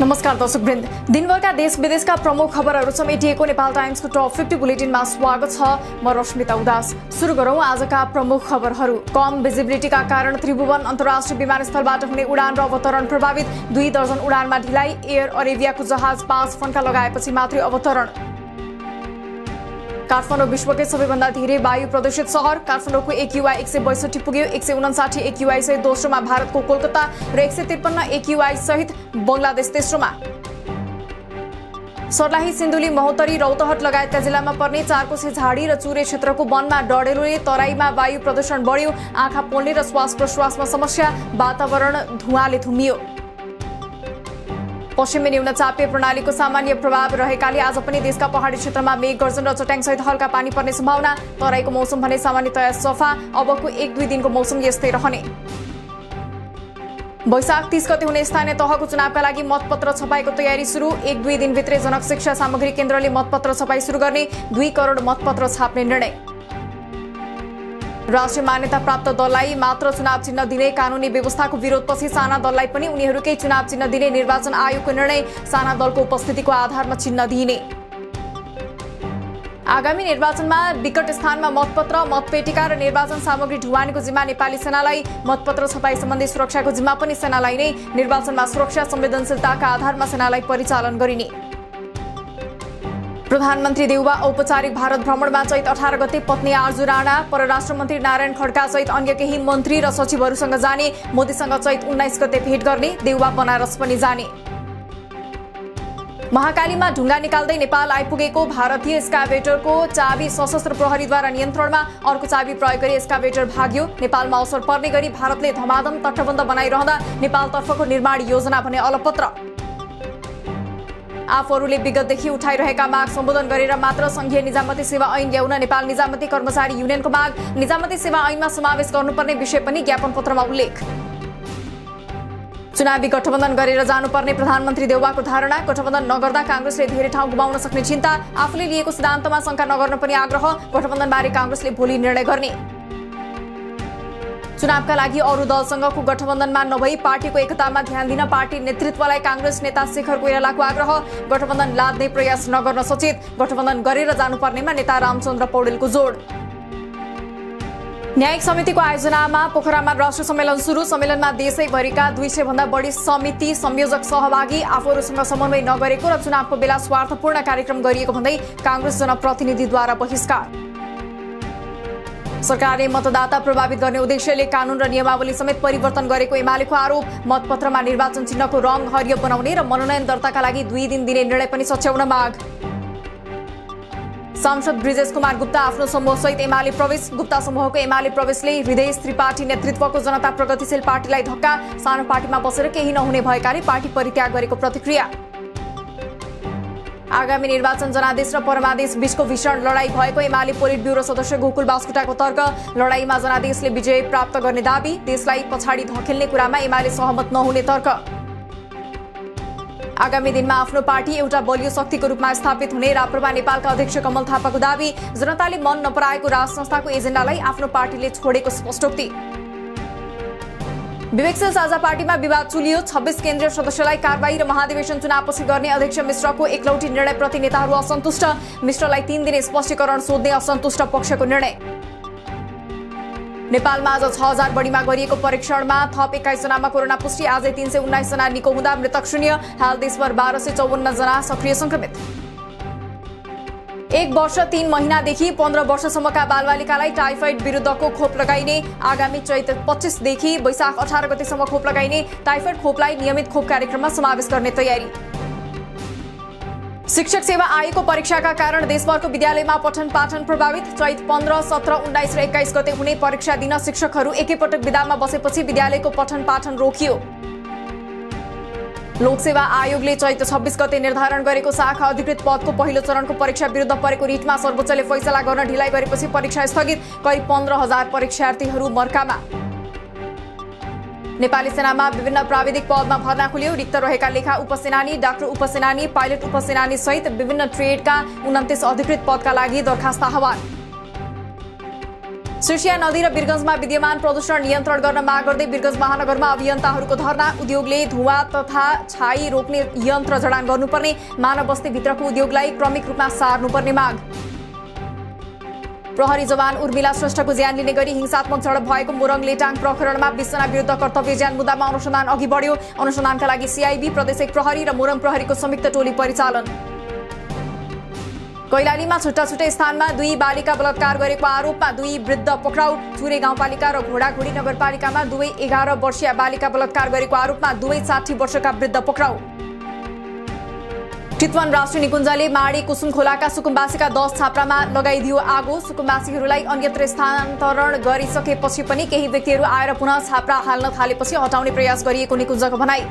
नमस्कार दर्शकवृन्द, दिनभरका देश विदेशका प्रमुख खबरहरू समेटिएको नेपाल टाइम्सको टप 50 बुलेटिनमा स्वागत छ। म रश्मिता उदास। सुरु गरौं आजका प्रमुख खबरहरू। कम भिजिबिलिटीका कारण त्रिभुवन अन्तर्राष्ट्रिय विमानस्थलबाट हुने उडान र अवतरण प्रभावित। 2 दर्जन उडानमा ढिलाइ। एयर अरेबियाको जहाज 5 फन्का लगाएपछि मात्रै अवतरण। काठमाडौँ विश्वकै सबैभन्दा धेरै वायु प्रदूषित शहर। काठमाडौँको AQI 162 पुग्यो। 159 AQI सहित दोस्रोमा भारतको कोलकाता र 153 AQI सहित बंगलादेश तेस्रोमा। सर्लाही, सिन्धुली, महोत्तरी, रौतहट लगायतका जिल्लामा पर्ने चारकोसे झाडी र चुरे क्षेत्रको वनमा डढेलोले तराईमा वायु प्रदूषण बढ्यो। आँखा पोल्ने र श्वास प्रश्वासमा समस्या। वातावरण धुवाँले थुमियो। पश्चिमी न्यूनचापीय प्रणालीको सामान्य प्रभाव रहेकाले आज पनि देशका पहाडी क्षेत्रमा मेघ गर्जन र चट्याङसहित हल्का पानी पर्ने सम्भावना। तराईको मौसम भने सामान्यतया सफा। अबको 1-2 दिनको मौसम यस्तै रहने। वैशाख 30 गते हुने स्थानीय तहको चुनावका लागि मतपत्र छपाईको तयारी सुरु। 1-2 दिनभित्रै जनक शिक्षा सामग्री केन्द्रले मतपत्र छपाई सुरु गर्ने। 2 करोड मतपत्र छाप्ने निर्णय। राष्ट्रिय मान्यता प्राप्त दललाई मात्र चुनाव चिन्ह दिने कानूनी व्यवस्थाको विरोधपछि साना दललाई पनि उनीहरूकै चुनाव चिन्ह दिने निर्वाचन आयोगको निर्णय। साना दलको उपस्थितिको आधारमा चिन्ह दिइने। आगामी निर्वाचनमा विकट स्थानमा मतपत्र, मतपेटिका र निर्वाचन सामग्री ढुवानीको जिम्मा नेपाली सेनालाई। मतपत्र छपाई सम्बन्धी सुरक्षाको जिम्मा पनि सेनालाई नै। निर्वाचनमा सुरक्षा संवेदनशीलताका आधारमा सेनालाई परिचालन गरिने। प्रधानमन्त्री देउबा औपचारिक भारत भ्रमणमा चैत 18 गते पत्नी आर्जु राणा, परराष्ट्र मन्त्री नारायण खड्का सहित अन्य केही मन्त्री र सचिवहरूसँग जाने। मोदीसँग चैत 19 गते भेट गर्ने। देउबा बनारस पनि जाने। महाकालीमा ढुङ्गा निकाल्दै नेपाल आइपुगेको भारतीय एस्काभेटरको चाबी सशस्त्र प्रहरीद्वारा नियन्त्रणमा। अर्को चाबी प्रयोग गरी एस्काभेटर भाग्यो। नेपालमा अवसर पर्ने गरी भारतले धमाधम तटबन्ध बनाइरहँदा नेपालतर्फको निर्माण योजना भने अलपत्र। आफूहरूले विगतदेखि उठाइरहेका माग सम्बोधन गरेर मात्र संघीय निजामती सेवा ऐन ल्याउन नेपाल निजामती कर्मचारी युनियनको माग। निजामती सेवा ऐनमा समावेश गर्नुपर्ने विषय पनि ज्ञापन पत्रमा उल्लेख। चुनावी गठबन्धन गरेर जानुपर्ने प्रधानमन्त्री देउबाको धारणा। गठबन्धन नगर्दा कांग्रेसले धेरै ठाउँ गुमाउन सक्ने चिन्ता। आफूले लिएको सिद्धान्तमा शंका नगर्न पनि आग्रह। गठबन्धनबारे कांग्रेसले भोलि निर्णय गर्ने। चुनावका लागि अरू दलसँगको गठबन्धनमा नभई पार्टीको एकतामा ध्यान दिन पार्टी नेतृत्वलाई कांग्रेस नेता शेखर कोइरालाको आग्रह। गठबन्धन लाद्ने प्रयास नगर्न सचेत। गठबन्धन गरेर जानुपर्नेमा नेता रामचन्द्र पौडेलको जोड। न्यायिक समितिको आयोजनामा पोखरामा राष्ट्रिय सम्मेलन सुरु। सम्मेलनमा देशैभरिका 200 भन्दा बढी समिति संयोजक सहभागी। आफूहरूसँग समन्वय नगरेको र चुनावको बेला स्वार्थपूर्ण कार्यक्रम गरिएको भन्दै कांग्रेस जनप्रतिनिधिद्वारा बहिष्कार। सरकारले मतदाता प्रभावित गर्ने उद्देश्यले कानून र नियमावली समेत परिवर्तन गरेको एमालेको आरोप। मतपत्रमा निर्वाचन चिन्हको रंग हरियो बनाउने र मनोनयन दर्ताका लागि 2 दिन दिने निर्णय पनि सच्याउन माग। सांसद ब्रिजेश कुमार गुप्ता आफ्नो समूहसहित एमाले प्रवेश। गुप्ता समूहको एमाले प्रवेशले हृदय त्रिपाठी नेतृत्वको जनता प्रगतिशील पार्टीलाई धक्का। सानो पार्टीमा बसेर केही नहुने भएकाले पार्टी परित्याग गरेको प्रतिक्रिया। आगामी निर्वाचन जनादेश र परमादेश बीचको भीषण लडाई भएको एमाले पोलिट ब्युरो सदस्य गोकुल बास्कुटाको तर्क। लडाईमा जनादेशले विजय प्राप्त गर्ने दाबी। देशलाई पछाडि धकेल्ने कुरामा एमाले सहमत नहुने तर्क। आगामी दिनमा आफ्नो पार्टी एउटा बलियो शक्तिको रूपमा स्थापित हुने राप्रपा नेपालका अध्यक्ष कमल थापाको दाबी। जनताले मन नपराएको राज संस्थाको एजेन्डालाई आफ्नो पार्टीले छोडेको स्पष्टोक्ति। विवेकशील साझा पार्टीमा विवाद चुलियो। 26 केन्द्रीय सदस्यलाई कारबाही र महाधिवेशन चुनावपछि गर्ने अध्यक्ष मिश्रको एकलौटी निर्णयप्रति नेताहरू असन्तुष्ट। मिश्रलाई 3 दिने स्पष्टीकरण सोध्ने असन्तुष्ट पक्षको निर्णय। नेपालमा आज 6000 बढीमा गरिएको परीक्षणमा थप 21 जनामा कोरोना पुष्टि। आजै 319 जना निको हुँदा मृतक शून्य। हाल देशभर 1254 जना सक्रिय संक्रमित। 1 वर्ष 3 महिनादेखि 15 वर्षसम्मका बालबालिकालाई टाइफाइड विरुद्धको खोप लगाइने। आगामी चैत 25 देखि वैशाख 18 गतेसम्म खोप लगाइने। टाइफाइड खोपलाई नियमित खोप कार्यक्रममा समावेश गर्ने तयारी। शिक्षक सेवा आयोगको परीक्षाका कारण देशभरको विद्यालयमा पठन पाठन प्रभावित। चैत 15, 17, 19 र 21 गते हुने परीक्षा दिन शिक्षकहरू एकैपटक विदामा बसेपछि विद्यालयको पठन पाठन रोकियो। लोकसेवा आयोगले चैत 26 गते निर्धारण गरेको शाखा अधिकृत पदको पहिलो चरणको परीक्षा विरुद्ध परेको रिटमा सर्वोच्चले फैसला गर्न ढिलाइ गरेपछि परीक्षा स्थगित। करिब 15,000 परीक्षार्थीहरू मर्कामा। नेपाली सेनामा विभिन्न प्राविधिक पदमा भर्ना खुल्यो। रिक्त रहेका लेखा उपसेनानी, डाक्टर उपसेनानी, पाइलट उपसेनानी सहित विभिन्न ट्रेडका 29 अधिकृत पदका लागि दरखास्त आह्वान। सिर्सिया नदी र वीरगञ्जमा विद्यमान प्रदूषण नियन्त्रण गर्न माग गर्दै वीरगञ्ज महानगरमा अभियन्ताहरूको धरना। उद्योगले धुवा तथा छाई रोक्ने यन्त्र जडान गर्नुपर्ने, मानव बस्तीभित्रको उद्योगलाई क्रमिक रूपमा सार्नुपर्ने माग। प्रहरी जवान उर्मिला श्रेष्ठको ज्यान लिने गरी हिंसात्मक झडप भएको मोरङ लेटाङ प्रकरणमा 20 जना विरुद्ध कर्तव्य ज्यान मुद्दामा अनुसन्धान अघि बढ्यो। अनुसन्धानका लागि सीआईबी, प्रदेश 1 प्रहरी र मोरङ प्रहरीको संयुक्त टोली परिचालन। कैलालीमा छुट्टा छुट्टै स्थानमा 2 बालिका बलात्कार गरेको आरोपमा 2 वृद्ध पक्राउ। चुरे गाउँपालिका र घोडाघोडी नगरपालिकामा 2 11 वर्षीय बालिका बलात्कार गरेको आरोपमा 2 60 वर्षका वृद्ध पक्राउ। चितवन राष्ट्रिय निकुञ्जले माडी कुसुम खोलाका सुकुम्बासीका 10 छाप्रामा लगाइदियो आगो। सुकुम्बासीहरूलाई अन्यत्र स्थानान्तरण गरिसकेपछि पनि केही व्यक्तिहरू आएर पुनः छाप्रा हाल्न थालेपछि हटाउने प्रयास गरिएको निकुञ्जको भनाई।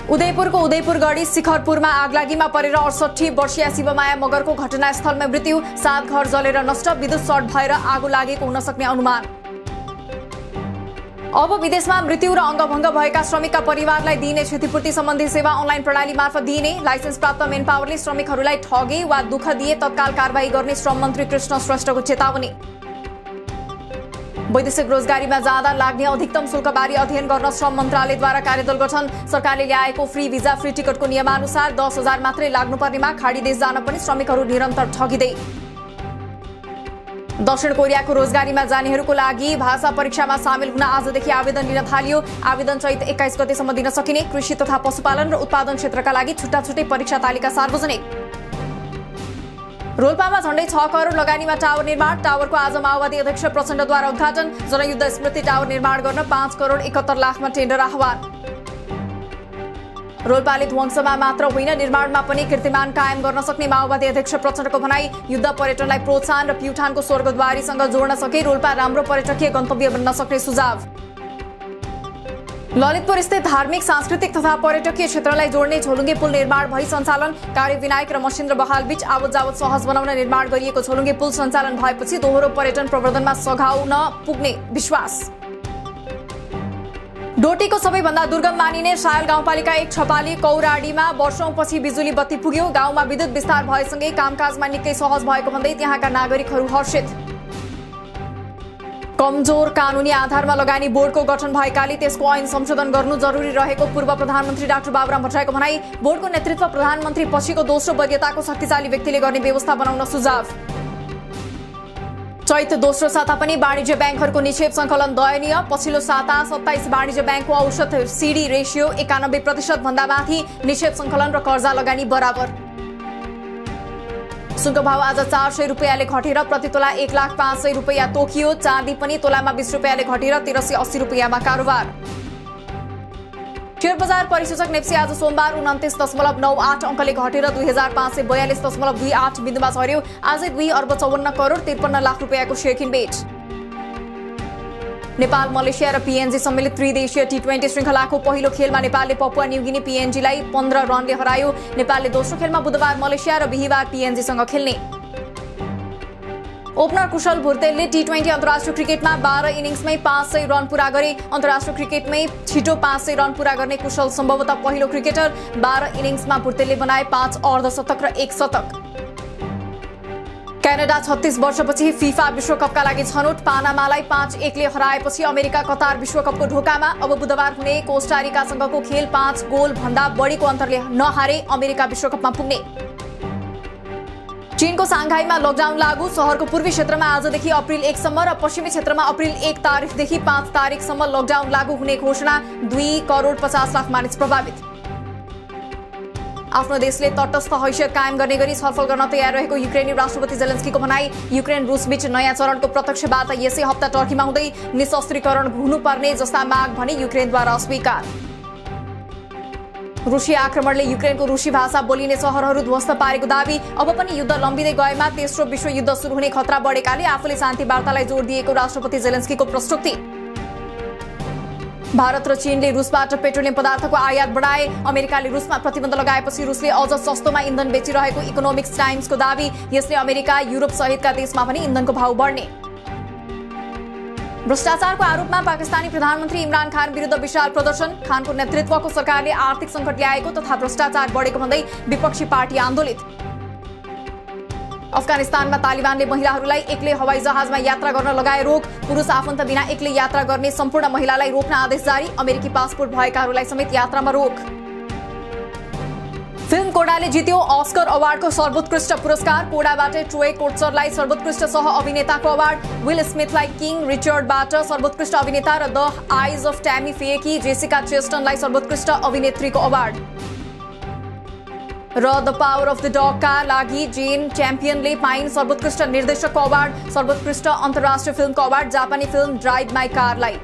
उदयपुरको उदयपुरगढी शिखरपुरमा आगलागीमा परेर 68 वर्षीय शिवमाया मगरको घटनास्थलमा मृत्यु। 7 घर जलेर नष्ट, विद्युत सर्ट भएर आगो लागेको हुन सक्ने अनुमान। अब विदेशमा मृत्यु र अङ्गभङ्ग भएका श्रमिकका परिवारलाई दिइने क्षतिपूर्ति सम्बन्धी सेवा अनलाइन प्रणाली मार्फत दिइने। लाइसेन्स प्राप्त मेन पावरले श्रमिकहरूलाई ठगे वा दुःख दिए तत्काल कारबाही गर्ने श्रम मन्त्री कृष्ण श्रेष्ठको चेतावनी। वैदेशिक रोजगारीमा जाँदा लाग्ने अधिकतम शुल्कबारे अध्ययन गर्न श्रम मन्त्रालयद्वारा कार्यदल गठन। सरकारले ल्याएको फ्री भिजा फ्री टिकटको नियमानुसार 10,000 मात्रै लाग्नुपर्नेमा खाडी देश जान पनि श्रमिकहरू निरन्तर ठगिँदै। दक्षिण कोरियाको रोजगारीमा जानेहरूको लागि भाषा परीक्षामा सामेल हुन आजदेखि आवेदन लिन थालियो। आवेदन चैत 21 गतेसम्म दिन सकिने। कृषि तथा पशुपालन र उत्पादन क्षेत्रका लागि छुट्टा छुट्टै परीक्षा तालिका सार्वजनिक। रोल्पामा झण्डै 6 करोड लगानीमा टावर निर्माण। टावरको आज माओवादी अध्यक्ष प्रचण्डद्वारा उद्घाटन। जनयुद्ध स्मृति टावर निर्माण गर्न 5 करोड 71 लाखमा टेन्डर आह्वान। रोल्पाले ध्वंसमा मात्र होइन निर्माणमा पनि कीर्तिमान कायम गर्न सक्ने माओवादी अध्यक्ष प्रचण्डको भनाई। युद्ध पर्यटनलाई प्रोत्साहन र प्युठानको स्वर्गद्वारीसँग जोड्न सके रोल्पा राम्रो पर्यटकीय गन्तव्य बन्न सक्ने सुझाव। ललितपुर स्थित धार्मिक, सांस्कृतिक तथा पर्यटकीय क्षेत्रलाई जोड्ने झोलुङ्गे पुल निर्माण भई सञ्चालन। कार्यविनायक र मसिन्द्र बहाल बीच आवत जावत सहज बनाउन निर्माण गरिएको झोलुङ्गे पुल सञ्चालन भएपछि दोहोरो पर्यटन प्रवर्धनमा सघाउन पुग्ने विश्वास। डोटीको सबैभन्दा दुर्गम मानिने सायल गाउँपालिका 1 छपाली कौराडीमा वर्षौंपछि बिजुली बत्ती पुग्यो। गाउँमा विद्युत विस्तार भएसँगै कामकाजमा निकै सहज भएको भन्दै त्यहाँका नागरिकहरू हर्षित। कमजोर कानूनी आधारमा लगानी बोर्डको गठन भएकाले त्यसको ऐन संशोधन गर्नु जरुरी रहेको पूर्व प्रधानमन्त्री डाक्टर बाबुराम भट्टराईको भनाई। बोर्डको नेतृत्व प्रधानमन्त्री पछिको दोस्रो वरियताको शक्तिशाली व्यक्तिले गर्ने व्यवस्था बनाउन सुझाव। चैत दोस्रो साता पनि वाणिज्य ब्याङ्कहरूको निक्षेप सङ्कलन दयनीय। पछिल्लो साता 27 वाणिज्य ब्याङ्कको औसत सिडी रेशियो 91% भन्दा माथि। निक्षेप सङ्कलन र कर्जा लगानी बराबर। सुनको भाव आज 400 रुपियाँले घटेर प्रति तोला 1,05,000 रुपियाँ तोकियो। चाँदी पनि तोलामा 20 रुपियाँले घटेर 1380 रुपियाँमा कारोबार। शेयर बजार परिसूचक नेप्सी आज सोमबार 29.98 अङ्कले घटेर 2542.28 बिन्दुमा झर्यो। आजै 2 अर्ब 54 करोड 53 लाख रुपियाँको शेयर किनबेच। नेपाल, मलेसिया र पीएनजी सम्मिलित त्रिदेशीय T20 श्रृङ्खलाको पहिलो खेलमा नेपालले पपुवा न्युगिनी पीएनजीलाई 15 रनले हरायो। नेपालले दोस्रो खेलमा बुधबार मलेसिया र बिहीबार पीएनजीसँग खेल्ने। ओपनर कुशल भुर्तेलले T20 अन्तर्राष्ट्रिय क्रिकेटमा 12 इनिङ्समै 500 रन पूरा गरे। अन्तर्राष्ट्रिय क्रिकेटमै छिटो 500 रन पूरा गर्ने कुशल सम्भवतः पहिलो क्रिकेटर। 12 इनिङ्समा भुर्तेलले बनाए 5 अर्धशतक र 1 शतक। क्यानाडा 36 वर्षपछि फिफा विश्वकपका लागि छनौट। पानामालाई 5-1 ले हराएपछि अमेरिका कतार विश्वकपको ढोकामा। अब बुधबार हुने कोस्टारिकासँगको खेल 5 गोल भन्दा बढीको अन्तरले नहारे अमेरिका विश्वकपमा पुग्ने। चीनको साङ्घाईमा लकडाउन लागू। शहरको पूर्वी क्षेत्रमा आजदेखि अप्रिल 1 सम्म र पश्चिमी क्षेत्रमा अप्रिल 1 तारिखदेखि 5 तारिखसम्म लकडाउन लागू हुने घोषणा। 2 करोड 50 लाख मानिस प्रभावित। आफ्नो देशले तटस्थ हैसियत कायम गर्ने गरी छलफल गर्न तयार रहेको युक्रेनी राष्ट्रपति जेलेन्स्कीको भनाई। युक्रेन रुस बीच नयाँ चरणको प्रत्यक्ष वार्ता यसै हप्ता टर्कीमा हुँदै। निशस्त्रीकरण हुनुपर्ने जस्ता माग भने युक्रेनद्वारा अस्वीकार। रुसी आक्रमणले युक्रेनको रुसी भाषा बोलिने शहरहरू ध्वस्त पारेको दावी। अब पनि युद्ध लम्बिँदै गएमा तेस्रो विश्वयुद्ध सुरु हुने खतरा बढेकाले आफूले शान्ति वार्तालाई जोड दिएको राष्ट्रपति जेलेन्स्कीको प्रस्तुति। भारत र चीनले रुसबाट पेट्रोलियम पदार्थको आयात बढाए। अमेरिकाले रुसमा प्रतिबन्ध लगाएपछि रुसले अझ सस्तोमा इन्धन बेचिरहेको इकोनोमिक्स टाइम्सको दावी। यसले अमेरिका, युरोप सहितका देशमा पनि इन्धनको भाव बढ्ने। भ्रष्टाचारको आरोपमा पाकिस्तानी प्रधानमन्त्री इमरान खान विरुद्ध विशाल प्रदर्शन। खानको नेतृत्वको सरकारले आर्थिक सङ्कट ल्याएको तथा भ्रष्टाचार बढेको भन्दै विपक्षी पार्टी आन्दोलित। अफगानिस्तानमा तालिबानले महिलाहरूलाई एक्लै हवाईजहाजमा यात्रा गर्न लगाए रोक। पुरुष आफन्त बिना एक्लै यात्रा गर्ने सम्पूर्ण महिलालाई रोक्न आदेश जारी। अमेरिकी पासपोर्ट भएकाहरूलाई समेत यात्रामा रोक। फिल्म कोडाले जित्यो अस्कर अवार्डको सर्वोत्कृष्ट पुरस्कार। कोडाबाट ट्रोय कोट्चरलाई सर्वोत्कृष्ट सह अभिनेताको अवार्ड। विल स्मिथलाई किङ रिचर्डबाट सर्वोत्कृष्ट अभिनेता र द आइज अफ ट्यामी फेकी जेसिका चेस्टनलाई सर्वोत्कृष्ट अभिनेत्रीको अवार्ड। र द पावर अफ द डगका लागि जेन च्याम्पियनले पाइन् सर्वोत्कृष्ट निर्देशकको अवार्ड। सर्वोत्कृष्ट अन्तर्राष्ट्रिय फिल्मको अवार्ड जापानी फिल्म ड्राइभ माई कारलाई।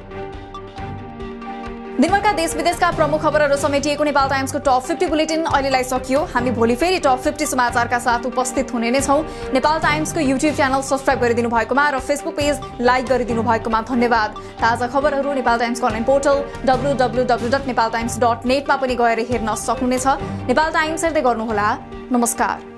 दिनभरका देश विदेशका प्रमुख खबरहरू समेटिएको नेपाल टाइम्सको टप 50 बुलेटिन अहिलेलाई सकियो। हामी भोलि फेरि टप 50 समाचारका साथ उपस्थित हुने नै छौं। नेपाल टाइम्सको युट्युब च्यानल सब्स्क्राइब गरिदिनु भएकोमा र फेसबुक पेज लाइक गरिदिनु भएकोमा धन्यवाद। ताजा खबरहरू नेपाल टाइम्सको अनलाइन पोर्टल www.nepaltimes.net मा पनि गएर हेर्न सक्नुहुनेछ। नेपाल टाइम्स हेर्दै गर्नुहोला। नमस्कार।